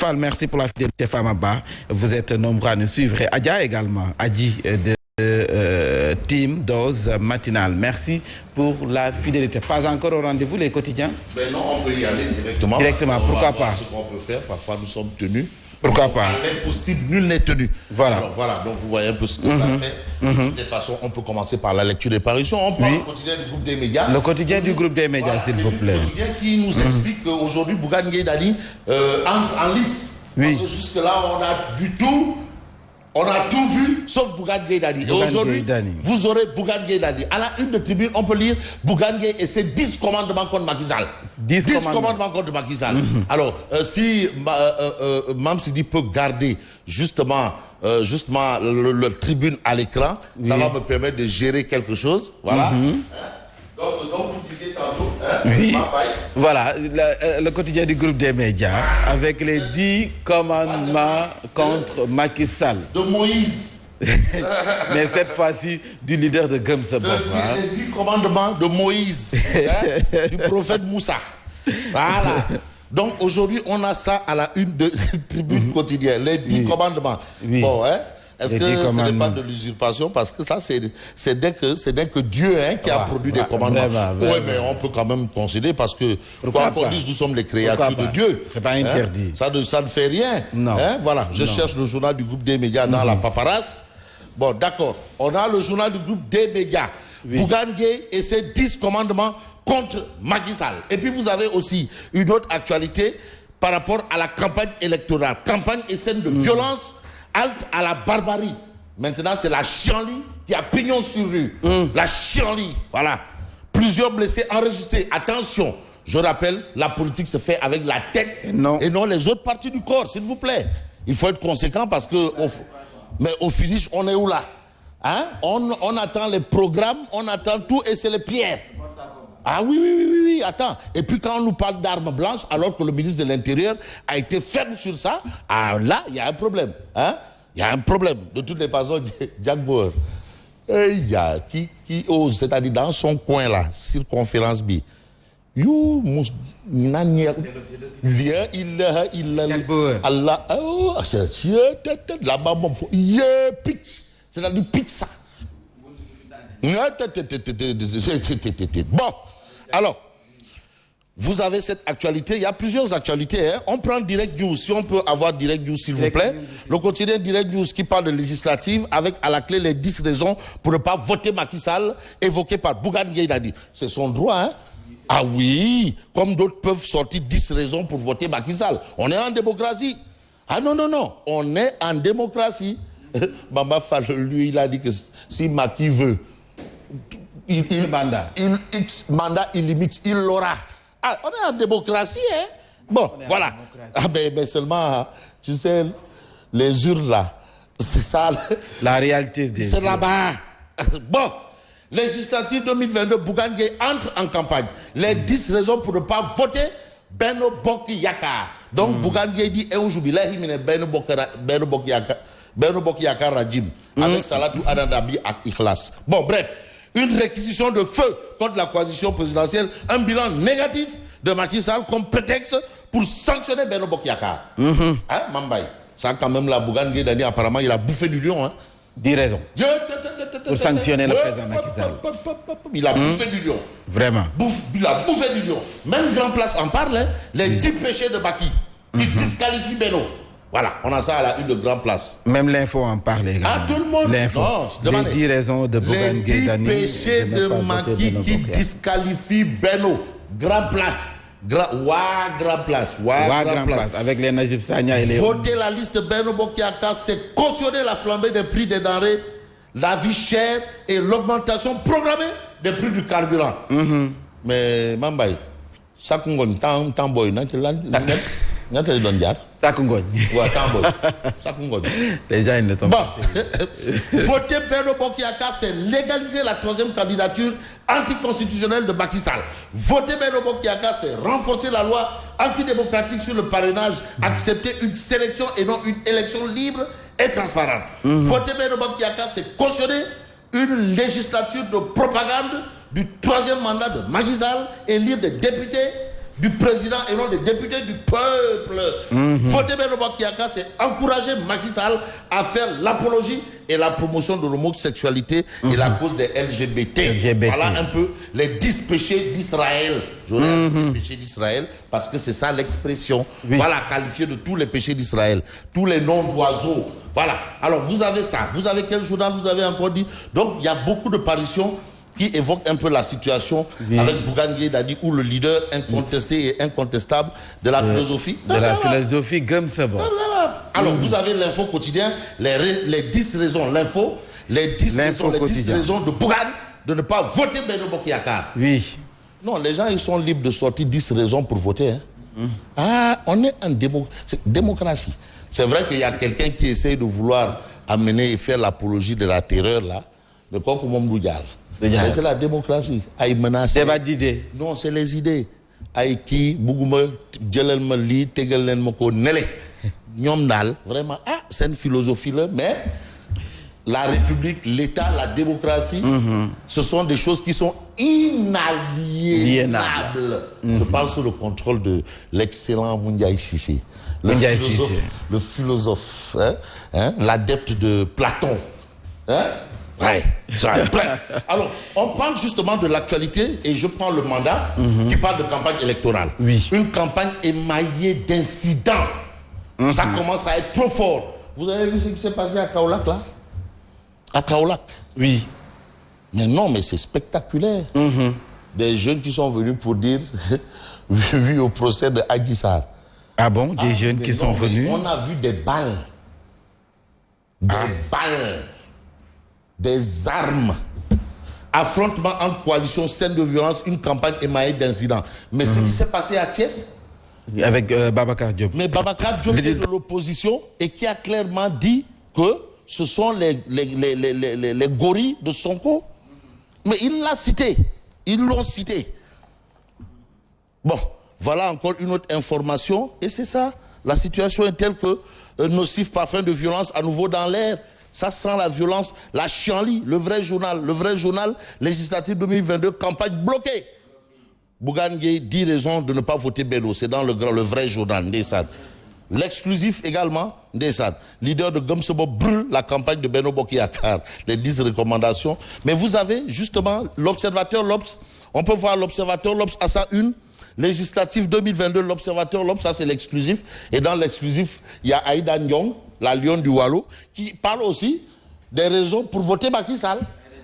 Fall, merci pour la fidélité Famaba. Vous êtes nombreux à nous suivre. Et Adja également, Adi de Team Dose Matinale. Merci pour la fidélité. Pas encore au rendez-vous, les quotidiens? Ben non, on peut y aller directement. Directement, pourquoi pas? Ce qu'on peut faire, parfois nous sommes tenus. Pourquoi pas? À l'impossible, nul n'est tenu. Voilà. Alors voilà, donc vous voyez un peu ce que ça fait. De toute façon, on peut commencer par la lecture des parutions. On prend le quotidien du groupe des médias. Le quotidien du groupe des médias, s'il vous plaît. Le quotidien qui nous explique qu'aujourd'hui, Bougane Gueye Dany entre en lice. Parce que jusque-là, on a vu tout. On a tout vu, sauf Bougane Gueye Dany. Et aujourd'hui, vous aurez Bougane Gueye Dany. À la une de tribune, on peut lire Bougane Gueye et ses 10 commandements contre Macky Sall. 10 commandements contre Macky Sall. Alors, si Mame Sidi peut garder justement le tribune à l'écran, ça va me permettre de gérer quelque chose. Voilà. Donc vous disiez tantôt, voilà, le quotidien du groupe des médias avec les 10 commandements contre Macky Sall. De Moïse. Mais cette fois-ci, du leader de Gumsebop. Les 10 commandements de Moïse, du prophète Moussa. Voilà. Donc aujourd'hui, on a ça à la une de tribune quotidienne, les 10 commandements. Bon, est-ce que ce n'est pas de l'usurpation? Parce que ça, c'est dès que Dieu qui a produit des commandements. Oui, mais on peut quand même considérer parce que quand on dit nous sommes les créatures de Dieu, c'est pas interdit. Ça ne fait rien. Non. Voilà, je cherche le journal du groupe des médias dans la paperasse. Bon, d'accord. On a le journal du groupe des médias. Bougane Gueye et ses 10 commandements contre Macky Sall. Et puis vous avez aussi une autre actualité par rapport à la campagne électorale. Campagne et scène de violence. Halte à la barbarie. Maintenant, c'est la chienlit qui a pignon sur rue. La chienlit, voilà. Plusieurs blessés enregistrés. Attention, je rappelle, la politique se fait avec la tête et non les autres parties du corps, s'il vous plaît. Il faut être conséquent parce que... Mais au finish, on est où là? On attend les programmes, on attend tout et c'est les pierres. Ah oui, attends. Et puis quand on nous parle d'armes blanches, alors que le ministre de l'Intérieur a été ferme sur ça, là, il y a un problème. Il y a un problème. De toutes les façons, Jack Bauer, il y a qui ose, c'est-à-dire dans son coin là, circonférence B. Allah, là-bas, c'est-à-dire pizza. Bon, alors, vous avez cette actualité. Il y a plusieurs actualités. On prend Direct News. Si on peut avoir Direct News, s'il vous plaît. Le quotidien Direct News qui parle de législative avec à la clé les 10 raisons pour ne pas voter Macky Sall évoquées par Bougane Gueye Dany. C'est son droit, Ah oui, comme d'autres peuvent sortir 10 raisons pour voter Macky Sall. On est en démocratie. Ah non, on est en démocratie. Mama Fall, lui, il a dit que si Macky veut, mandat illimité, il l'aura. On est en démocratie, Bon, voilà. Mais seulement, tu sais, les urnes là, c'est ça. La réalité des c'est là-bas. Bon, législative 2022, Bougane Gueye entre en campagne. Les 10 raisons pour ne pas voter Benno Bokk Yakaar. Donc, Bougane Gueye dit, aujourd'hui, là, il y a Benno Bokk Yakaar Rajim, avec Salatou Adadabi et Ikhlas. Bon, bref. Une réquisition de feu contre la coalition présidentielle, un bilan négatif de Macky Sall comme prétexte pour sanctionner Benno Bokk Yakaar. Mambaye, ça quand même la Bougane Gueye Dany, apparemment il a bouffé du lion. 10 raisons. Pour sanctionner le président Macky Sall. Il a bouffé du lion. Vraiment. Il a bouffé du lion. Même Grand Place en parle, les 10 péchés de Macky qui disqualifient Benno. Voilà, on a ça à la une de Grand Place. Même l'info en parle également. Tout le monde. L'info. Les 10 raisons de Bougane Gueye Dany. Les 10 péchés de Macky qui disqualifient Benno. Grand Place. Grand Place. Avec les Najib Sagna et les... Voter la liste Benno Bokk Yakaar, c'est cautionner la flambée des prix des denrées, la vie chère et l'augmentation programmée des prix du carburant. Mais Mambaye, ça qu'on tant boy, Les gens, ils ne sont pas. Voter Benno Bokk Yakaar, c'est légaliser la 3e candidature anticonstitutionnelle de Macky Sall. Voter Benno Bokk Yakaar, c'est renforcer la loi antidémocratique sur le parrainage, accepter une sélection et non une élection libre et transparente. Voter Benno Bokk Yakaar, c'est cautionner une législature de propagande du 3e mandat de Macky Sall, élire des députés du président et non des députés du peuple. Voter Benno Bokk Yakaar, c'est encourager Macky Sall à faire l'apologie et la promotion de l'homosexualité et la cause des LGBT. Voilà un peu les 10 péchés d'Israël. Je voulais les péchés d'Israël parce que c'est ça l'expression. Voilà, qualifié de tous les péchés d'Israël. Tous les noms d'oiseaux. Voilà. Alors, vous avez ça. Vous avez quel journal vous avez encore dit? Donc, il y a beaucoup de parutions qui évoquent un peu la situation avec Bougane Gueye Dany, où le leader incontesté et incontestable de la philosophie. De la philosophie Gëm Sa Bopp. Alors, vous avez l'info quotidien, les 10 raisons, l'info, les 10 raisons de Bougane de ne pas voter Benno Bokk Yakaar. Oui. Non, les gens, ils sont libres de sortir 10 raisons pour voter. Hein. Ah, on est en démocratie. C'est vrai qu'il y a quelqu'un qui essaye de vouloir amener et faire l'apologie de la terreur, là. Mais quoi que Mamadou Diallo. Mais c'est la démocratie. Aïe menacer. Débat d'idées. Non, c'est les idées. Aïe qui, Bougouma, Djelel Li, Tegelen Moko, Nele. Nyom Dal, vraiment, c'est une philosophie là, mais la République, l'État, la démocratie, ce sont des choses qui sont inaliénables. Je parle sous le contrôle de l'excellent Moundiaï Sissé. Le philosophe, l'adepte de Platon. Ouais. Bref. Alors, on parle justement de l'actualité et je prends le mandat qui parle de campagne électorale. Oui. Une campagne émaillée d'incidents. Ça commence à être trop fort. Vous avez vu ce qui s'est passé à Kaolack, là? À Kaolack. Oui. Mais non, mais c'est spectaculaire. Des jeunes qui sont venus pour dire oui au procès de Adji Sarr. Ah bon, des jeunes qui sont venus. On a vu des balles. Balles. Des armes. Affrontement entre coalition, scène de violence, une campagne émaillée d'incidents. Mais ce qui s'est passé à Thiès. Avec Babacar Diop. Mais Babacar Diop est de l'opposition et qui a clairement dit que ce sont les gorilles de Sonko. Mais il l'a cité. Ils l'ont cité. Bon, voilà encore une autre information. Et c'est ça. La situation est telle que nocif parfum de violence à nouveau dans l'air. Ça sent la violence, la chienlit, le vrai journal législatif 2022, campagne bloquée. Bougane Gueye, 10 raisons de ne pas voter Benno. C'est dans le vrai journal, Ndeysaan. L'exclusif également, Ndeysaan. Leader de Gëm Sa Bopp brûle la campagne de Benno Bokk Yakaar. Les 10 recommandations. Mais vous avez justement l'Observateur L'Obs. On peut voir l'Observateur L'Obs à sa une. Législatif 2022, l'Observateur L'Obs, ça c'est l'exclusif. Et dans l'exclusif, il y a Aïda Ndiong, la lionne du Wallo, qui parle aussi des raisons pour voter Macky Sall.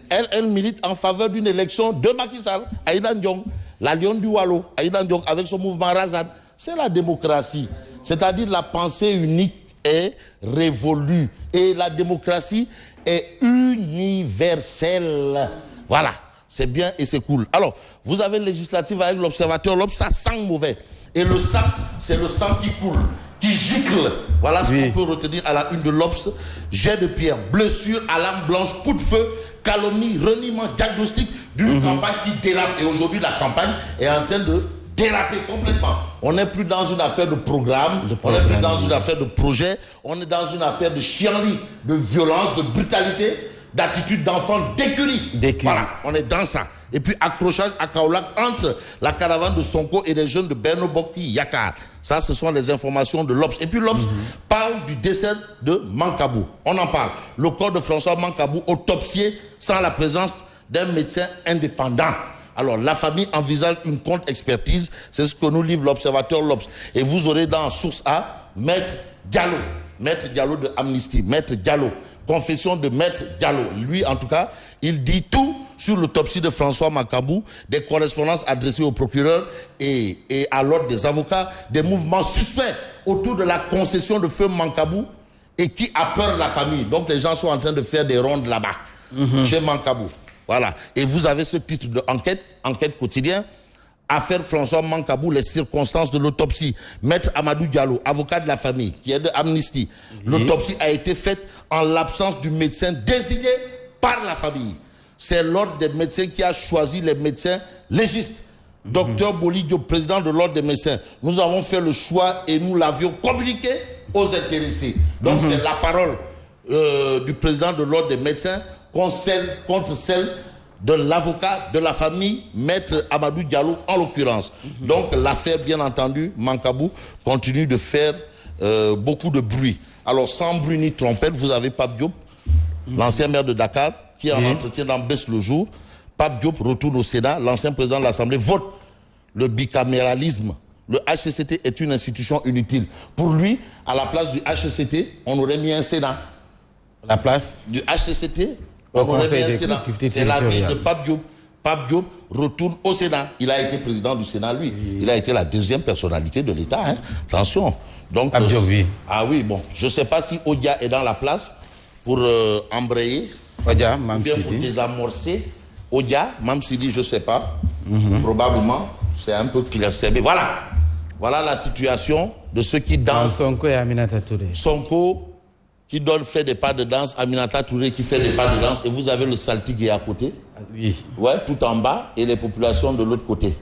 Elle milite en faveur d'une élection de Macky Sall. Aïda Ndiong, la lionne du Wallo, Aïda Ndiong, avec son mouvement Razad. C'est la démocratie. C'est-à-dire la pensée unique est révolue. Et la démocratie est universelle. Voilà. C'est bien et c'est cool. Alors, vous avez le législatif avec l'Observateur L'Obs, ça sent mauvais. Et le sang, c'est le sang qui coule, qui gicle. Voilà ce qu'on peut retenir à la une de l'Obs. Jet de pierre, blessure à l'âme blanche, coup de feu, calomnie, reniement, diagnostic d'une campagne qui dérape. Et aujourd'hui, la campagne est en train de déraper complètement. On n'est plus dans une affaire de programme, on n'est plus dans une affaire de projet, on est dans une affaire de chienlit, de violence, de brutalité, d'attitude d'enfant, d'écurie. Voilà, on est dans ça. Et puis accrochage à Kaolack entre la caravane de Sonko et les jeunes de Benno Bokk Yakaar. Ça, ce sont les informations de l'Obs. Et puis l'Obs parle du décès de Mancabou. On en parle. Le corps de François Mancabou autopsié sans la présence d'un médecin indépendant. Alors, la famille envisage une contre-expertise. C'est ce que nous livre l'Observateur L'Obs. Et vous aurez dans Source A, Maître Diallo de Amnesty, Maître Diallo. Confession de Maître Diallo. Lui, en tout cas, il dit tout sur l'autopsie de François Mancabou, des correspondances adressées au procureur et à l'ordre des avocats, des mouvements suspects autour de la concession de feu Mancabou et qui a peur de la famille. Donc les gens sont en train de faire des rondes là-bas, chez Mancabou. Voilà. Et vous avez ce titre de enquête quotidien. Affaire François Mancabou, les circonstances de l'autopsie. Maître Amadou Diallo, avocat de la famille, qui est de Amnesty. L'autopsie a été faite en l'absence du médecin désigné par la famille. C'est l'ordre des médecins qui a choisi les médecins légistes. Docteur Boli Diop, président de l'ordre des médecins. Nous avons fait le choix et nous l'avions communiqué aux intéressés. Donc c'est la parole du président de l'ordre des médecins contre celle de l'avocat de la famille, Maître Amadou Diallo en l'occurrence. Donc l'affaire, bien entendu, Mancabou continue de faire beaucoup de bruit. Alors sans bruit ni trompette, vous avez Pape Diop, l'ancien maire de Dakar, qui est en entretien dans Baisse le jour. Pape Diop retourne au Sénat, l'ancien président de l'Assemblée vote le bicaméralisme. Le HCCT est une institution inutile. Pour lui, à la place du HCCT, on aurait mis un Sénat. La place du HCCT, on aurait mis un Sénat. C'est la vie de Pape Diop. Pape Diop retourne au Sénat. Il a été président du Sénat, lui. Il a été la deuxième personnalité de l'État. Hein. Attention. Donc, Pape Diop, oui. Ah oui, bon. Je ne sais pas si Odia est dans la place pour embrayer. Odia, ou bien pour désamorcer. Odia, Mamsidi, je ne sais pas. Probablement, c'est un peu clair. Mais voilà. Voilà la situation de ceux qui dansent. Sonko et Aminata Touré. Sonko qui fait des pas de danse, Aminata Touré qui fait des pas de danse, et vous avez le saltigue à côté. Oui. Ouais, tout en bas, et les populations de l'autre côté.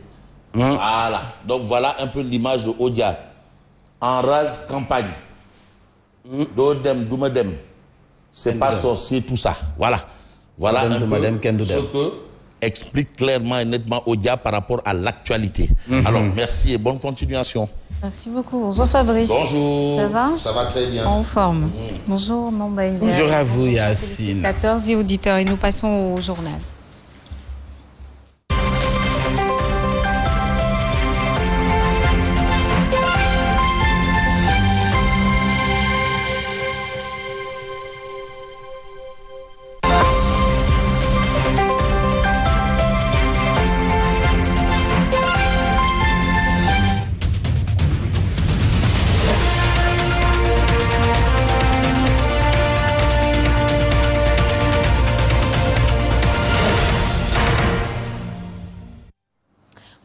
Voilà. Donc voilà un peu l'image de Odia. En rase campagne. Dodem, Doumadem. C'est pas sorcier, tout ça. Voilà. Voilà un peu ce que explique clairement et nettement Odia par rapport à l'actualité. Alors, merci et bonne continuation. Merci beaucoup. Bonjour Fabrice. Bonjour. Ça va? Ça va très bien. En forme. Bonjour Mambaye. Bonjour à vous Yacine. 14 et auditeurs et nous passons au journal.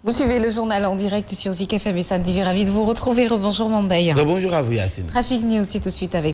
Vous suivez le journal en direct sur Zik FM et Sam TV. Ravi de vous retrouver. Rebonjour Mambaye. Rebonjour à vous Yacine. Trafic News, c'est tout de suite avec